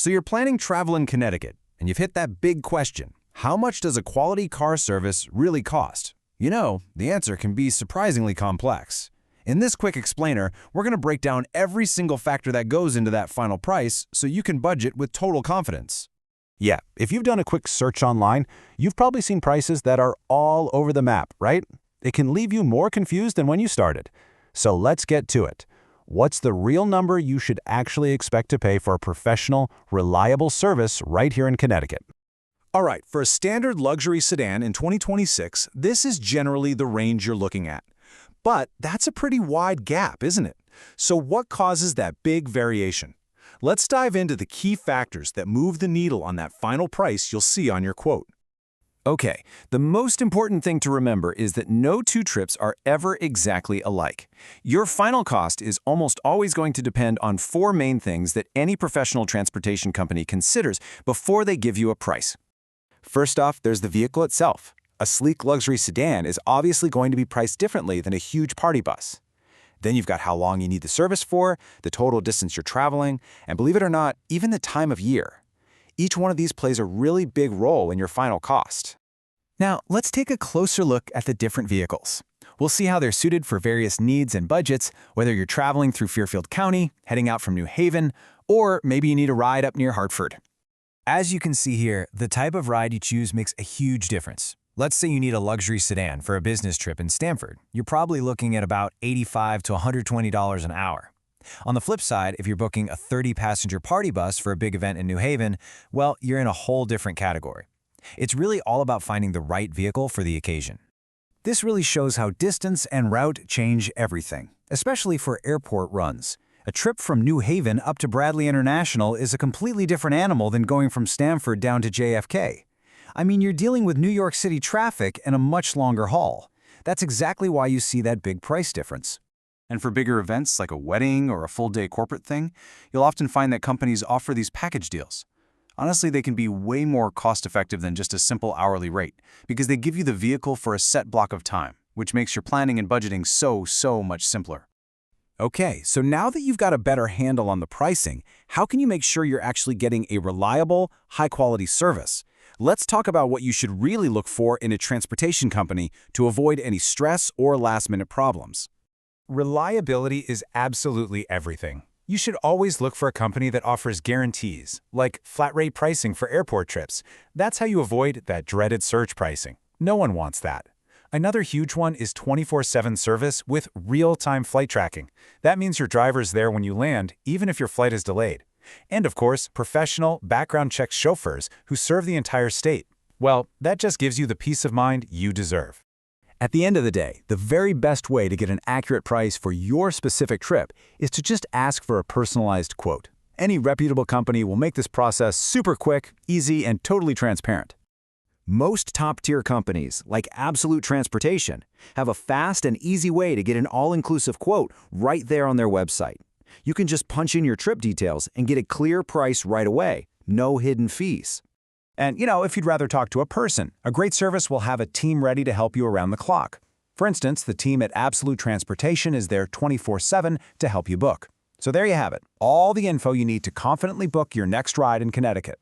So you're planning travel in Connecticut, and you've hit that big question. How much does a quality car service really cost? You know, the answer can be surprisingly complex. In this quick explainer, we're going to break down every single factor that goes into that final price so you can budget with total confidence. Yeah, if you've done a quick search online, you've probably seen prices that are all over the map, right? It can leave you more confused than when you started. So let's get to it. What's the real number you should actually expect to pay for a professional, reliable service right here in Connecticut? All right, for a standard luxury sedan in 2026, this is generally the range you're looking at. But that's a pretty wide gap, isn't it? So what causes that big variation? Let's dive into the key factors that move the needle on that final price you'll see on your quote. Okay, the most important thing to remember is that no two trips are ever exactly alike. Your final cost is almost always going to depend on four main things that any professional transportation company considers before they give you a price. First off, there's the vehicle itself. A sleek luxury sedan is obviously going to be priced differently than a huge party bus. Then you've got how long you need the service for, the total distance you're traveling, and believe it or not, even the time of year. Each one of these plays a really big role in your final cost. Now, let's take a closer look at the different vehicles. We'll see how they're suited for various needs and budgets, whether you're traveling through Fairfield County, heading out from New Haven, or maybe you need a ride up near Hartford. As you can see here, the type of ride you choose makes a huge difference. Let's say you need a luxury sedan for a business trip in Stamford. You're probably looking at about $85 to $120 an hour. On the flip side, if you're booking a 30-passenger party bus for a big event in New Haven, well, you're in a whole different category. It's really all about finding the right vehicle for the occasion. This really shows how distance and route change everything, especially for airport runs. A trip from New Haven up to Bradley International is a completely different animal than going from Stamford down to JFK. I mean, you're dealing with New York City traffic and a much longer haul. That's exactly why you see that big price difference. And for bigger events like a wedding or a full-day corporate thing, you'll often find that companies offer these package deals. Honestly, they can be way more cost-effective than just a simple hourly rate because they give you the vehicle for a set block of time, which makes your planning and budgeting so much simpler. Okay, so now that you've got a better handle on the pricing, how can you make sure you're actually getting a reliable, high-quality service? Let's talk about what you should really look for in a transportation company to avoid any stress or last-minute problems. Reliability is absolutely everything. You should always look for a company that offers guarantees, like flat-rate pricing for airport trips. That's how you avoid that dreaded surge pricing. No one wants that. Another huge one is 24/7 service with real-time flight tracking. That means your driver's there when you land, even if your flight is delayed. And of course, professional, background-checked chauffeurs who serve the entire state. Well, that just gives you the peace of mind you deserve. At the end of the day, the very best way to get an accurate price for your specific trip is to just ask for a personalized quote. Any reputable company will make this process super quick, easy, and totally transparent. Most top-tier companies, like Absolute Transportation, have a fast and easy way to get an all-inclusive quote right there on their website. You can just punch in your trip details and get a clear price right away, no hidden fees. And, if you'd rather talk to a person, a great service will have a team ready to help you around the clock. For instance, the team at Absolute Transportation is there 24/7 to help you book. So there you have it, all the info you need to confidently book your next ride in Connecticut.